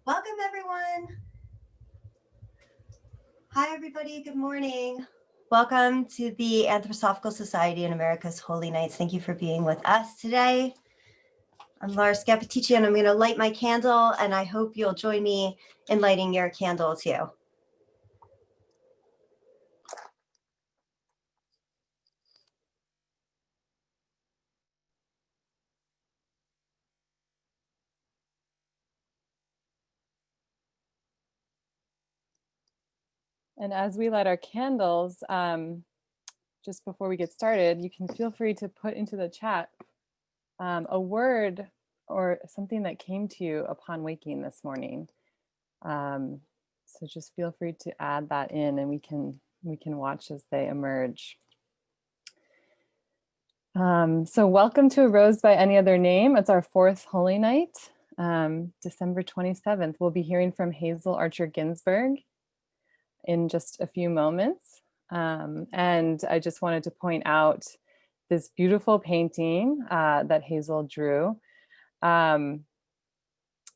Welcome, everyone. Hi, everybody. Good morning. Welcome to the Anthropo-Sophia Society in America's Holy Nights. Thank you for being with us today. I'm Laura Scapitici, and I'm going to light my candle, and I hope you'll join me in lighting your candle too. And as we light our candles, just before we get started, you can feel free to put into the chat a word or something that came to you upon waking this morning. So just feel free to add that in, and we can watch as they emerge. So welcome to A Rose by Any Other Name. It's our fourth Holy Night, December 27th. We'll be hearing from Hazel Archer-Ginsberg in just a few moments. And I just wanted to point out this beautiful painting that Hazel drew. And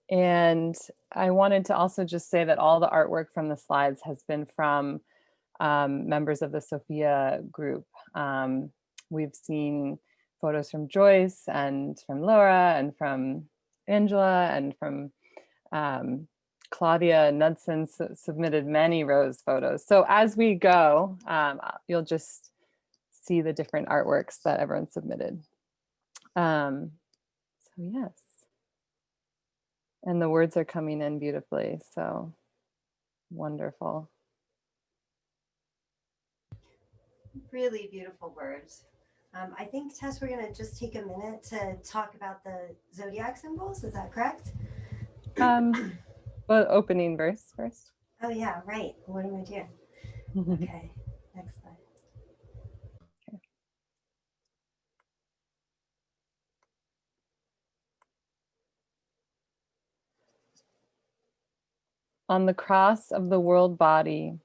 I wanted to also just say that all the artwork from the slides has been from members of the Sophia group. We've seen photos from Joyce and from Laura and from Angela and from Claudia Knudsen submitted many rose photos. So as we go, you'll just see the different artworks that everyone submitted. So yes. And the words are coming in beautifully, so wonderful. Really beautiful words. I think, Tess, we're going to just take a minute to talk about the Zodiac symbols. Is that correct? Well, opening verse first. Oh, yeah, right. What am I doing? Okay, next slide. Okay. On the cross of the world body,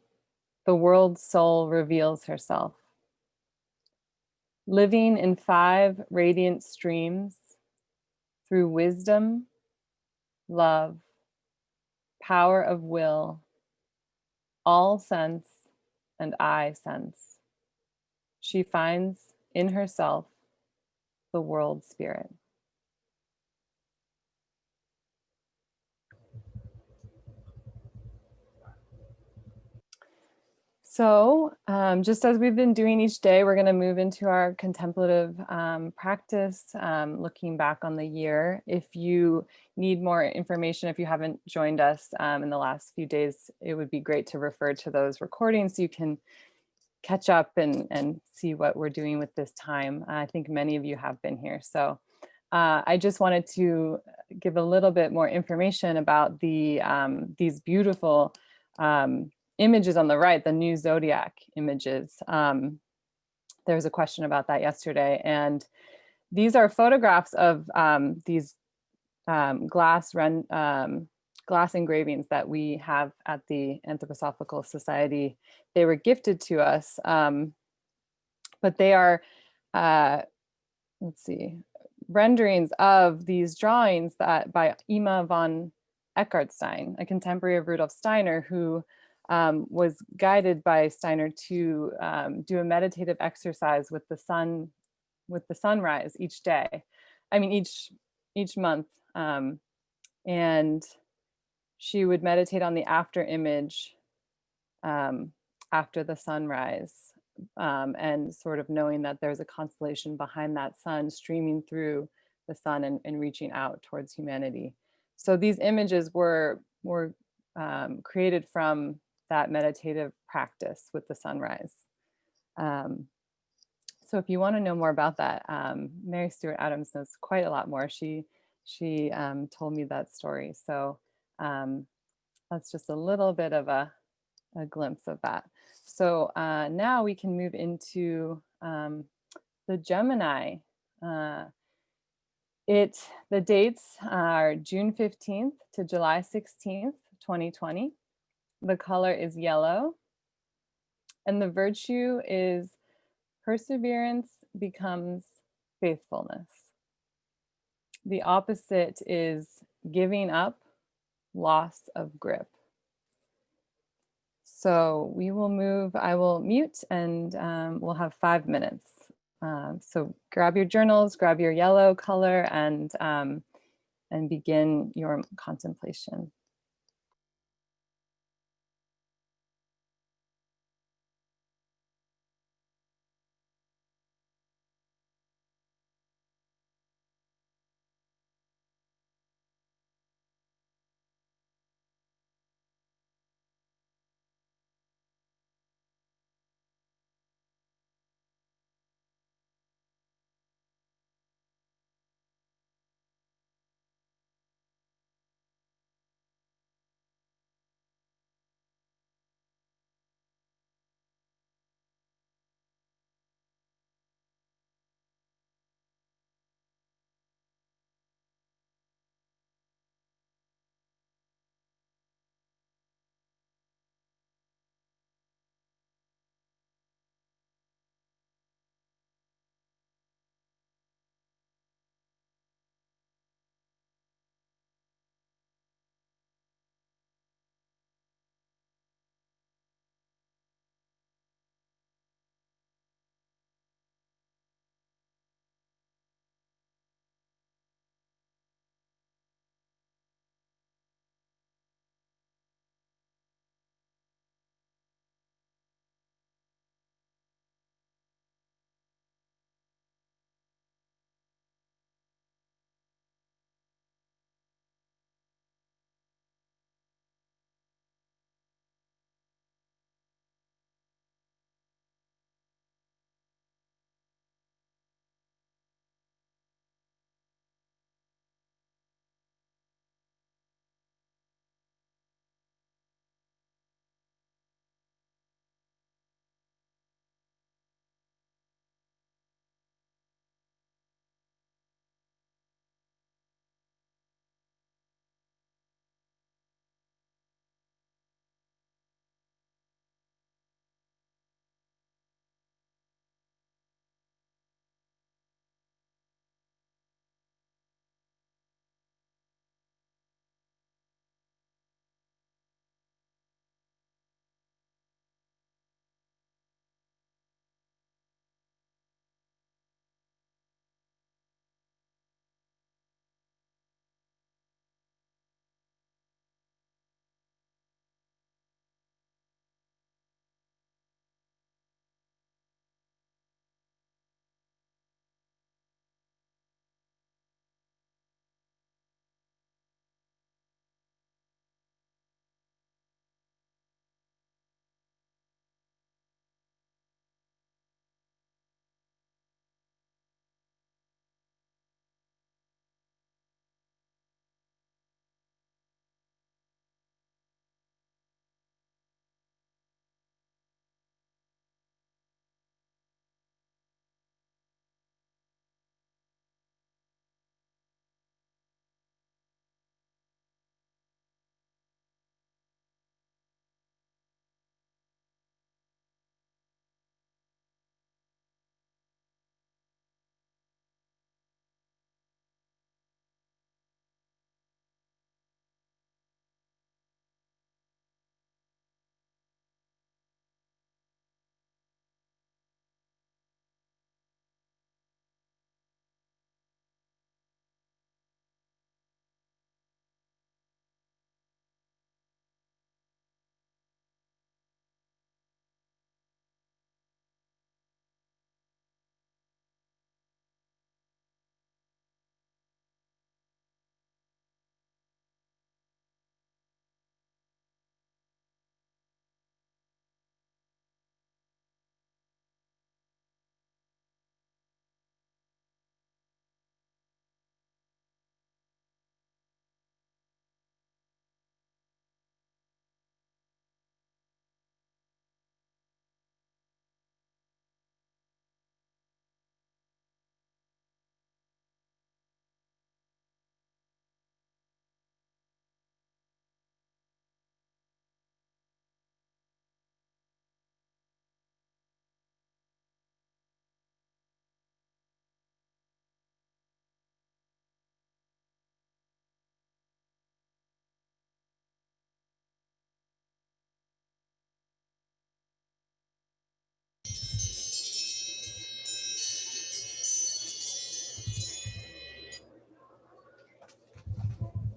the world soul reveals herself. Living in 5 radiant streams through wisdom, love, power of will, all sense, and I sense. She finds in herself the world spirit. So just as we've been doing each day, we're going to move into our contemplative practice, looking back on the year. If you need more information, if you haven't joined us in the last few days, it would be great to refer to those recordings so you can catch up and see what we're doing with this time. I think many of you have been here. So I just wanted to give a little bit more information about these beautiful images on the right, the new zodiac images. There was a question about that yesterday, and these are photographs of these glass engravings that we have at the Anthropo-Sophia Society. They were gifted to us, but they are, let's see, renderings of these drawings that by Ima von Eckartstein, a contemporary of Rudolf Steiner, who was guided by Steiner to do a meditative exercise with the sunrise each day. I mean, each month. And she would meditate on the after image after the sunrise, and sort of knowing that there's a constellation behind that sun streaming through the sun and reaching out towards humanity. So these images were created from that meditative practice with the sunrise. So if you want to know more about that, Mary Stuart Adams knows quite a lot more. She told me that story. So that's just a little bit of a glimpse of that. So now we can move into the Gemini. The dates are June 15th to July 16th, 2020. The color is yellow. And the virtue is perseverance becomes faithfulness. The opposite is giving up loss of grip. So we will move, I will mute, and we'll have 5 minutes. So grab your journals, grab your yellow color, and begin your contemplation.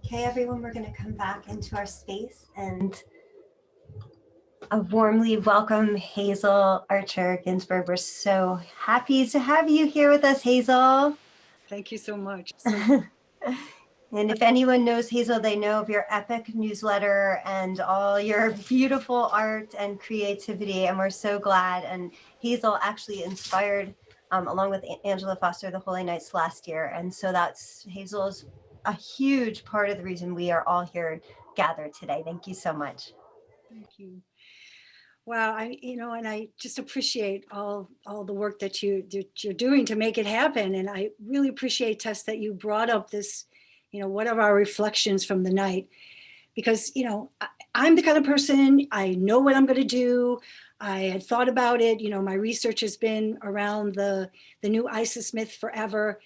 Okay, everyone, we're going to come back into our space and warmly welcome Hazel Archer-Ginsberg. We're so happy to have you here with us, Hazel. Thank you so much. And if anyone knows Hazel, they know of your epic newsletter and all your beautiful art and creativity. And we're so glad. And Hazel actually inspired, along with Angela Foster, the Holy Nights last year. And so Hazel's a huge part of the reason we are all here gathered today. Thank you so much. Thank you. Wow, and I just appreciate all the work that you're doing to make it happen. And I really appreciate, Tess, that you brought up this, what are our reflections from the night? Because, I'm the kind of person, I know what I'm going to do. I had thought about it. My research has been around the new Isis myth forever.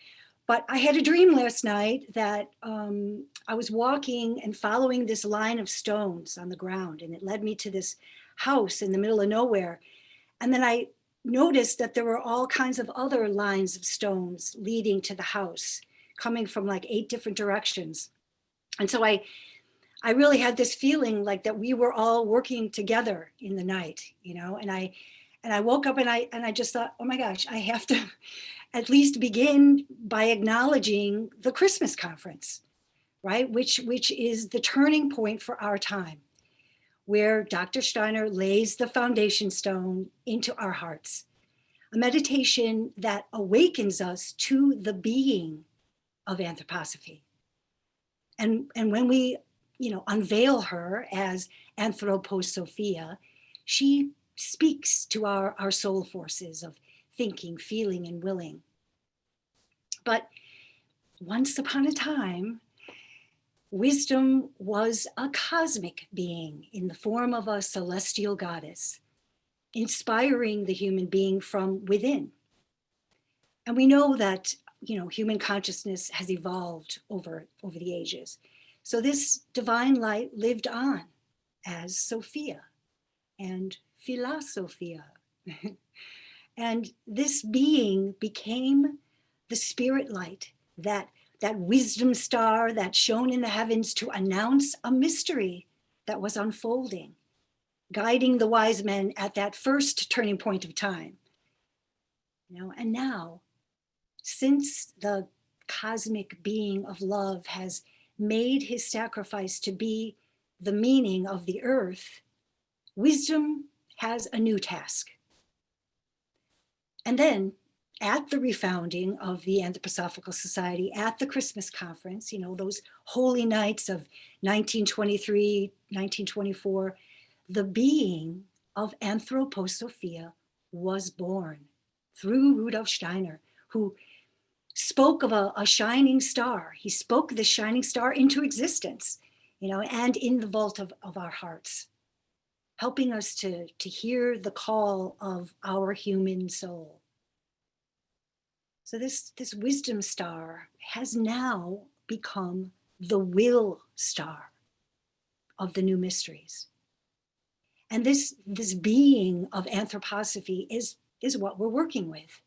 But I had a dream last night that I was walking and following this line of stones on the ground, and it led me to this house in the middle of nowhere. And then I noticed that there were all kinds of other lines of stones leading to the house, coming from like 8 different directions. And so I really had this feeling like that we were all working together in the night, and I woke up and I just thought, oh my gosh, I have to at least begin by acknowledging the Christmas conference, right? Which is the turning point for our time, where Dr. Steiner lays the foundation stone into our hearts, a meditation that awakens us to the being of Anthropo-Sophia. And when we, unveil her as Anthropo-Sophia, she speaks to our soul forces of thinking, feeling, and willing. But once upon a time, wisdom was a cosmic being in the form of a celestial goddess, inspiring the human being from within. And we know that, human consciousness has evolved over the ages. So this divine light lived on as Sophia and Philosophia. And this being became the spirit light, that wisdom star that shone in the heavens to announce a mystery that was unfolding, guiding the wise men at that first turning point of time. And now, since the cosmic being of love has made his sacrifice to be the meaning of the earth, wisdom has a new task. And then at the refounding of the Anthropo-Sophical Society, at the Christmas conference, those holy nights of 1923, 1924, the being of Anthropo-Sophia was born through Rudolf Steiner, who spoke of a shining star. He spoke the shining star into existence, and in the vault of our hearts, helping us to hear the call of our human soul. So this wisdom star has now become the will star of the new mysteries. And this being of Anthropo-Sophia is what we're working with.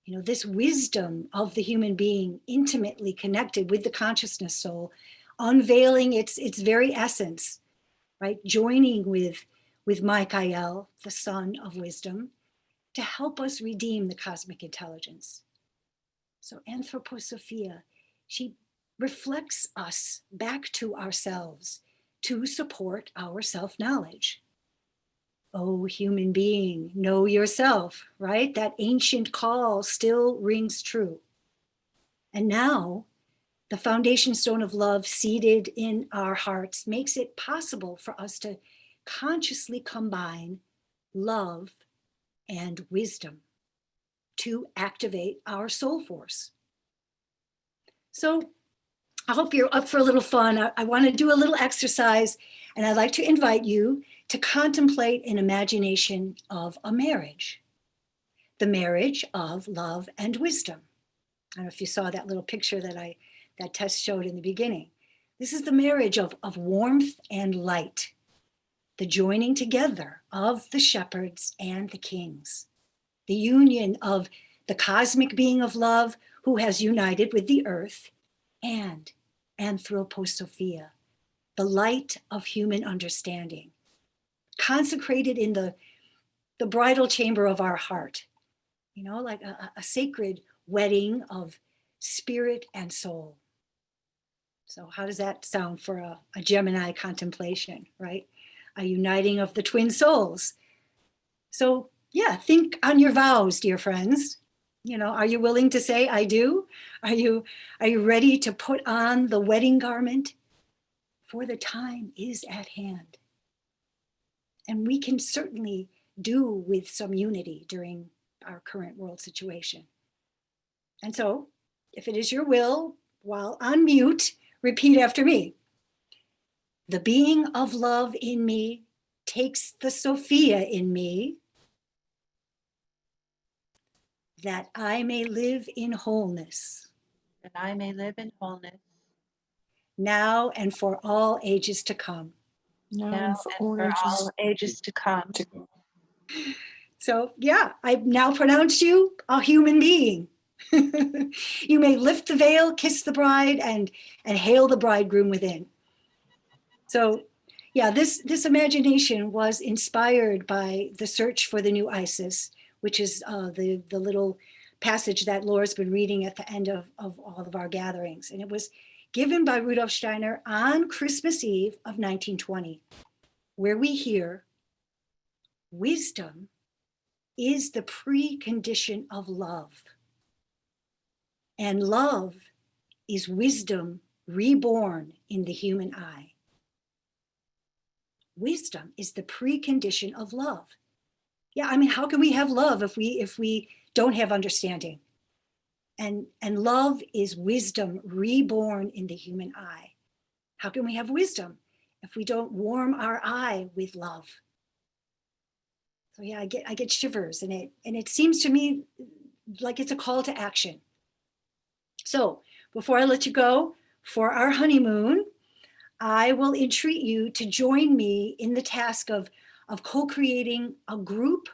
This wisdom of the human being intimately connected with the consciousness soul, unveiling its very essence, right? Joining with Michael, the son of wisdom, to help us redeem the cosmic intelligence. So Anthropo-Sophia, she reflects us back to ourselves to support our self-knowledge. Oh, human being, know yourself, right? That ancient call still rings true. And now, the foundation stone of love seated in our hearts makes it possible for us to consciously combine love and wisdom to activate our soul force. So I hope you're up for a little fun. I want to do a little exercise, and I'd like to invite you to contemplate an imagination of a marriage, the marriage of love and wisdom. I don't know if you saw that little picture that Tess showed in the beginning. This is the marriage of warmth and light, the joining together of the shepherds and the kings, the union of the cosmic being of love who has united with the earth and Anthropo-Sophia, the light of human understanding, consecrated in the bridal chamber of our heart, like a sacred wedding of spirit and soul. So how does that sound for a Gemini contemplation, right? A uniting of the twin souls. So yeah, think on your vows, dear friends. Are you willing to say, I do? Are you ready to put on the wedding garment? For the time is at hand. And we can certainly do with some unity during our current world situation. And so, if it is your will, while on mute, repeat after me. The being of love in me takes the Sophia in me, that I may live in wholeness. That I may live in wholeness. Now and for all ages to come. Now and for all ages to come. So yeah, I now pronounce you a human being. You may lift the veil, kiss the bride, and hail the bridegroom within. So yeah, this imagination was inspired by the search for the new Isis, which is the little passage that Laura's been reading at the end of all of our gatherings. And it was given by Rudolf Steiner on Christmas Eve of 1920, where we hear, wisdom is the precondition of love. And love is wisdom reborn in the human eye. Wisdom is the precondition of love. Yeah, I mean, how can we have love if we don't have understanding? And love is wisdom reborn in the human eye. How can we have wisdom if we don't warm our eye with love? So yeah, I get shivers, and it seems to me like it's a call to action. So before I let you go, for our honeymoon, I will entreat you to join me in the task of co-creating a group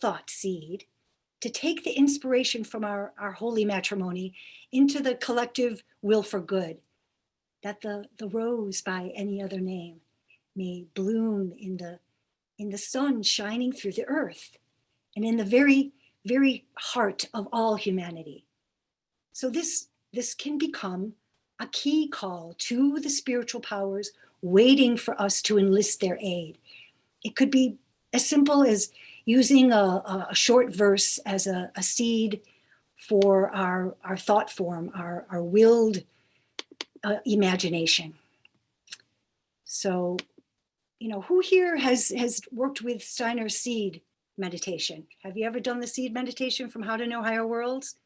thought seed to take the inspiration from our holy matrimony into the collective will for good, that the rose by any other name may bloom in the sun shining through the earth and in the very, very heart of all humanity. So this can become a key call to the spiritual powers waiting for us to enlist their aid. It could be as simple as using a short verse as a seed for our thought form, our willed imagination. So, who here has worked with Steiner's seed meditation? Have you ever done the seed meditation from How to Know Higher Worlds?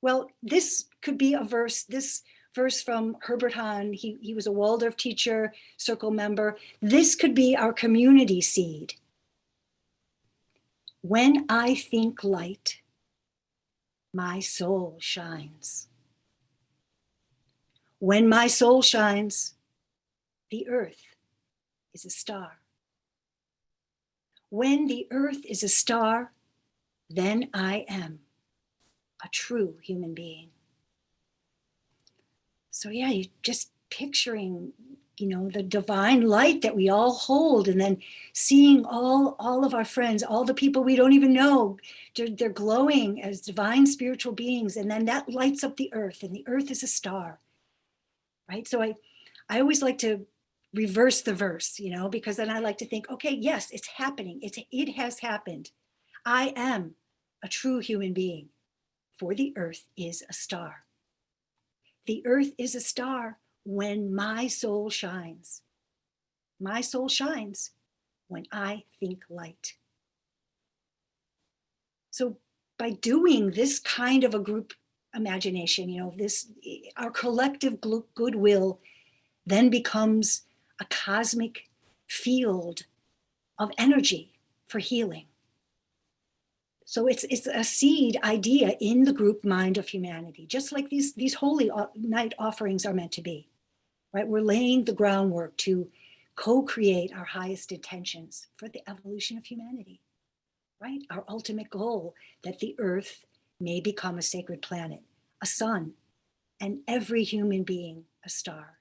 Well, this could be a verse, this verse from Herbert Hahn. He was a Waldorf teacher, circle member. This could be our community seed. When I think light, my soul shines. When my soul shines, the earth is a star. When the earth is a star, then I am a true human being. So yeah, you just picturing, the divine light that we all hold, and then seeing all of our friends, all the people we don't even know, they're glowing as divine spiritual beings, and then that lights up the earth, and the earth is a star, right? So I always like to reverse the verse, because then I like to think, okay, yes, it's happening. It has happened. I am a true human being, for the earth is a star. The earth is a star when my soul shines. My soul shines when I think light. So by doing this kind of a group imagination, our collective goodwill then becomes a cosmic field of energy for healing. So it's a seed idea in the group mind of humanity, just like these holy night offerings are meant to be, right? We're laying the groundwork to co-create our highest intentions for the evolution of humanity, right? Our ultimate goal, that the earth may become a sacred planet, a sun, and every human being a star.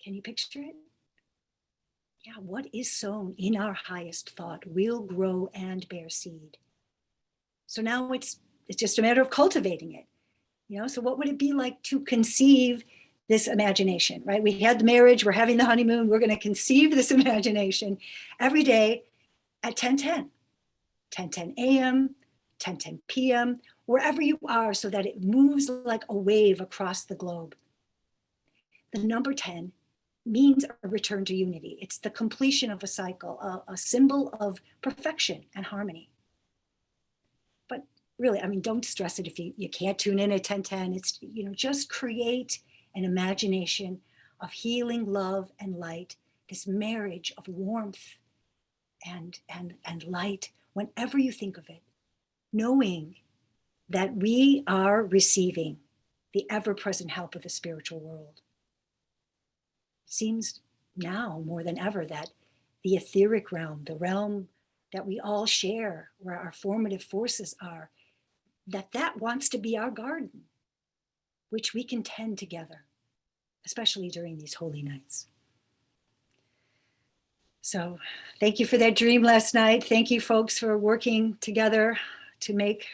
Can you picture it? Yeah, what is sown in our highest thought will grow and bear seed. So now it's just a matter of cultivating it. So what would it be like to conceive this imagination, right? We had the marriage, we're having the honeymoon, we're going to conceive this imagination every day at 10:10, 10:10 a.m., 10:10 p.m., wherever you are, so that it moves like a wave across the globe. The number 10 means a return to unity. It's the completion of a cycle, a symbol of perfection and harmony. But really, don't stress it if you can't tune in at 10:10. It's, just create an imagination of healing, love, and light, this marriage of warmth and light whenever you think of it, knowing that we are receiving the ever-present help of the spiritual world. Seems now more than ever that the etheric realm, the realm that we all share, where our formative forces are, that wants to be our garden, which we can tend together, especially during these holy nights. So thank you for that dream last night. Thank you, folks, for working together to make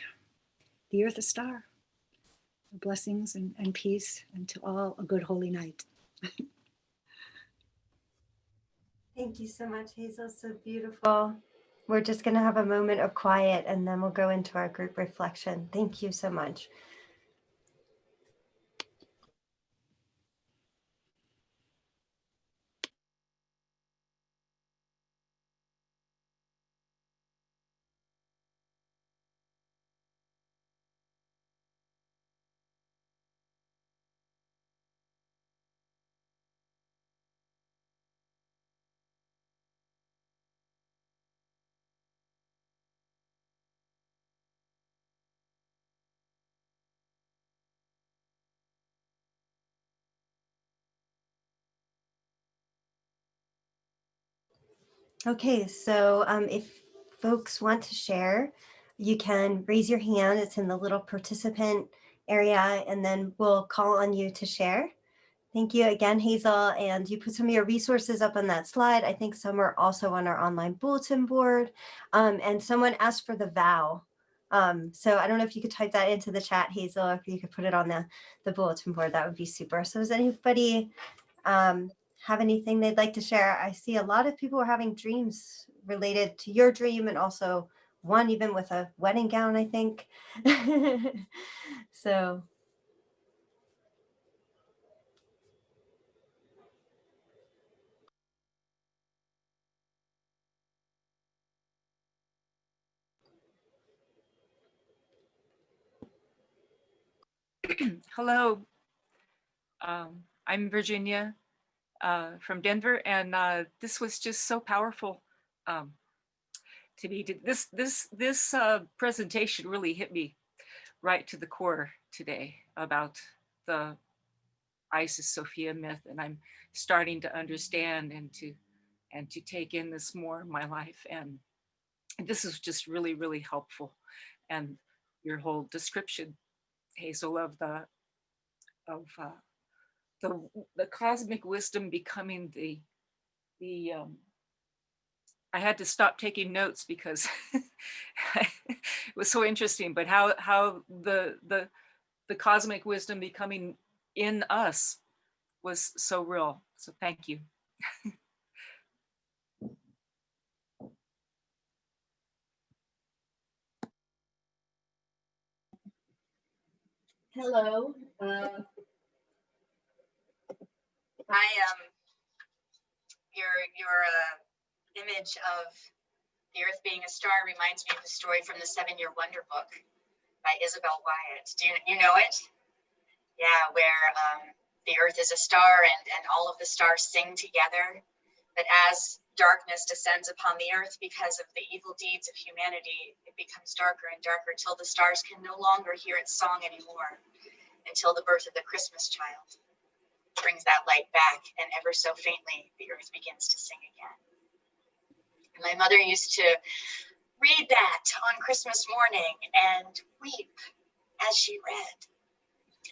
the earth a star. Blessings and peace, and to all a good holy night. Thank you so much, Hazel. So beautiful. We're just going to have a moment of quiet and then we'll go into our group reflection. Thank you so much. Okay, so if folks want to share, you can raise your hand. It's in the little participant area, and then we'll call on you to share. Thank you again, Hazel. And you put some of your resources up on that slide. I think some are also on our online bulletin board. And someone asked for the vow. So I don't know if you could type that into the chat, Hazel, or if you could put it on the bulletin board, that would be super. So does anybody have anything they'd like to share? I see a lot of people are having dreams related to your dream, and also one even with a wedding gown, I think. So. Hello, I'm Virginia from Denver, and this was just so powerful to me. This presentation really hit me right to the core today about the Isis Sophia myth, and I'm starting to understand and to take in this more in my life, and this is just really, really helpful. And your whole description, Hazel, of the cosmic wisdom becoming the I had to stop taking notes because it was so interesting, but how the cosmic wisdom becoming in us was so real. So thank you. Hello. Your image of the earth being a star reminds me of the story from the 7-Year Wonder Book by Isabel Wyatt. Do you know it? Yeah, where the earth is a star and all of the stars sing together. But as darkness descends upon the earth because of the evil deeds of humanity, it becomes darker and darker till the stars can no longer hear its song anymore, until the birth of the Christmas child brings that light back, and ever so faintly, the earth begins to sing again. And my mother used to read that on Christmas morning and weep as she read.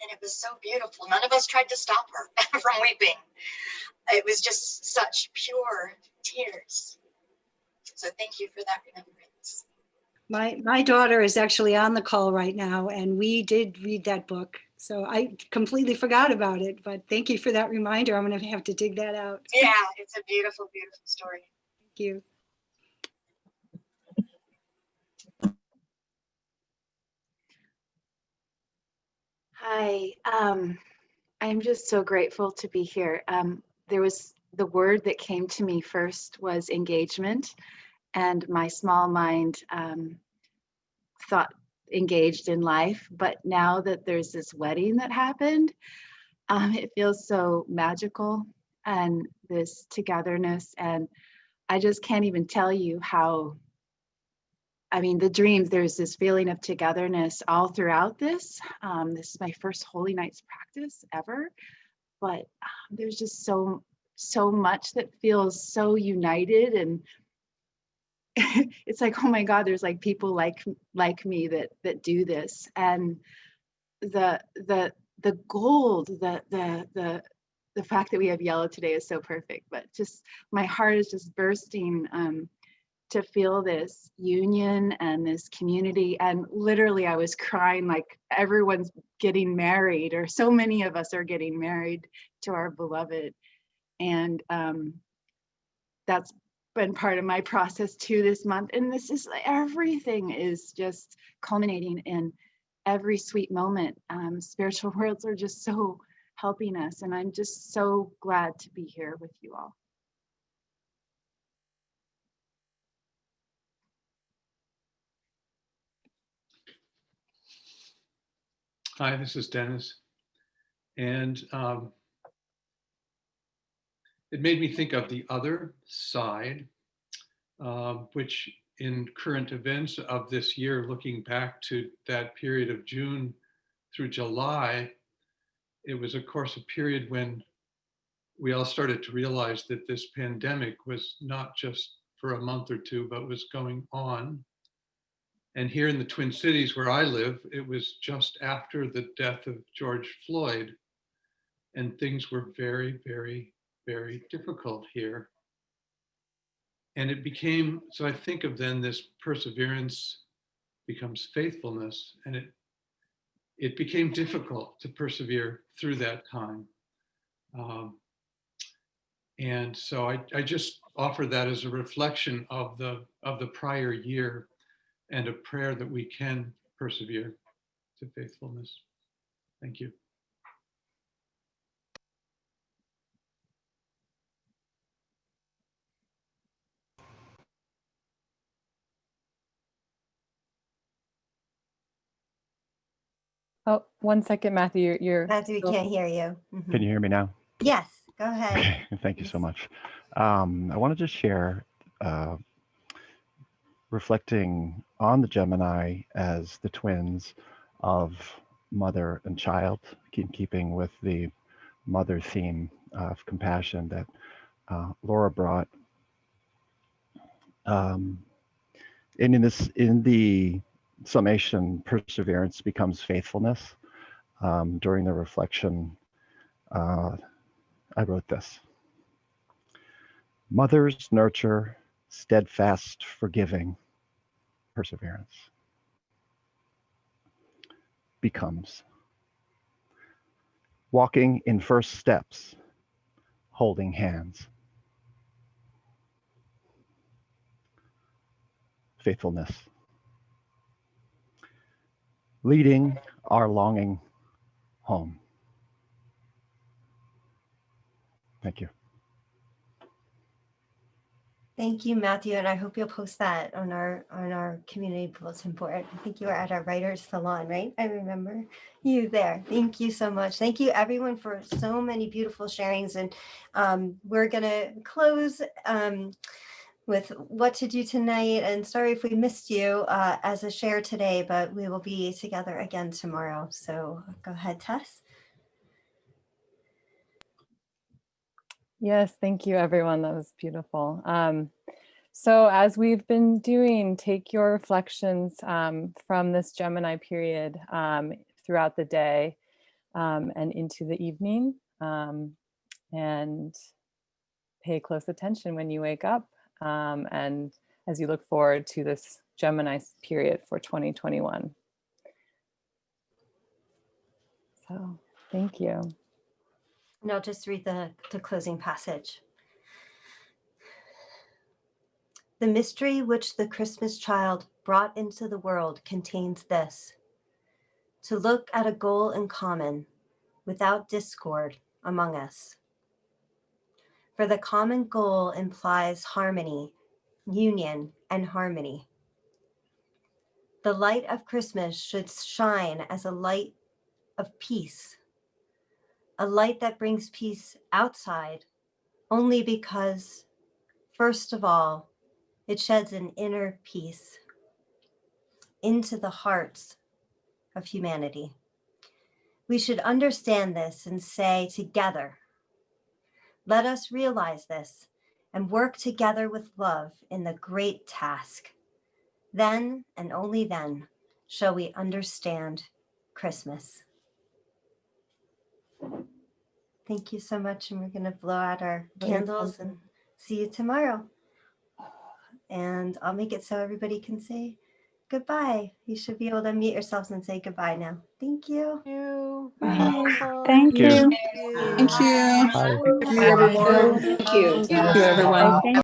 And it was so beautiful. None of us tried to stop her from weeping. it was just such pure tears. So thank you for that remembrance. My daughter is actually on the call right now, and we did read that book. So I completely forgot about it, but thank you for that reminder. I'm going to have to dig that out. Yeah, it's a beautiful, beautiful story. Thank you. Hi, I'm just so grateful to be here. There was the word that came to me first was engagement, and my small mind thought engaged in life. But now that there's this wedding that happened, it feels so magical and this togetherness. And I just can't even tell you how, I mean, the dreams, there's this feeling of togetherness all throughout this. This is my first Holy Nights practice ever, but there's just so much that feels so united, and it's like, oh my God, there's like people like me that do this, and the gold, the fact that we have yellow today is so perfect. But just my heart is just bursting to feel this union and this community. And literally I was crying, like everyone's getting married, or so many of us are getting married to our beloved. And that's been part of my process too this month. And this is, everything is just culminating in every sweet moment. Spiritual worlds are just so helping us. And I'm just so glad to be here with you all. Hi, this is Dennis. And it made me think of the other side, which in current events of this year, looking back to that period of June through July, it was, of course, a period when we all started to realize that this pandemic was not just for a month or two, but was going on. And here in the Twin Cities where I live, it was just after the death of George Floyd, and things were very, very, very difficult here. And it became, so I think of then this perseverance becomes faithfulness, and it became difficult to persevere through that time. And so I just offer that as a reflection of the prior year, and a prayer that we can persevere to faithfulness. Thank you. Oh, 1 second, Matthew, you're Matthew, we still- can't hear you. Mhm. Can you hear me now? Yes, go ahead. Okay, thank you so much. I wanted to share reflecting on the Gemini as the twins of mother and child, keeping with the mother theme of compassion that Laura brought. And in the summation, perseverance becomes faithfulness. During the reflection, I wrote this. Mothers nurture steadfast, forgiving perseverance. Becomes walking in first steps, holding hands. Faithfulness. Leading our longing home. Thank you. Thank you, Matthew, and I hope you'll post that on our community bulletin board. I think you were at our writer's salon, right? I remember you there. Thank you so much. Thank you, everyone, for so many beautiful sharings. And we're gonna close with what to do tonight. And sorry if we missed you as a share today, but we will be together again tomorrow. So go ahead, Tess. Yes, thank you, everyone. That was beautiful. So as we've been doing, take your reflections from this Gemini period throughout the day and into the evening. And pay close attention when you wake up, and as you look forward to this Gemini period for 2021. So thank you. And I'll just read the closing passage. The mystery which the Christmas child brought into the world contains this: to look at a goal in common without discord among us. For the common goal implies harmony, union, and harmony. The light of Christmas should shine as a light of peace, a light that brings peace outside only because, first of all, it sheds an inner peace into the hearts of humanity. We should understand this and say together, let us realize this and work together with love in the great task. Then and only then shall we understand Christmas. Thank you so much. And we're going to blow out our candles and see you tomorrow. And I'll make it so everybody can say goodbye. You should be able to unmute yourselves and say goodbye now. Thank you. Thank you. Bye. Thank you, everyone. Thank you. Thank you, everyone.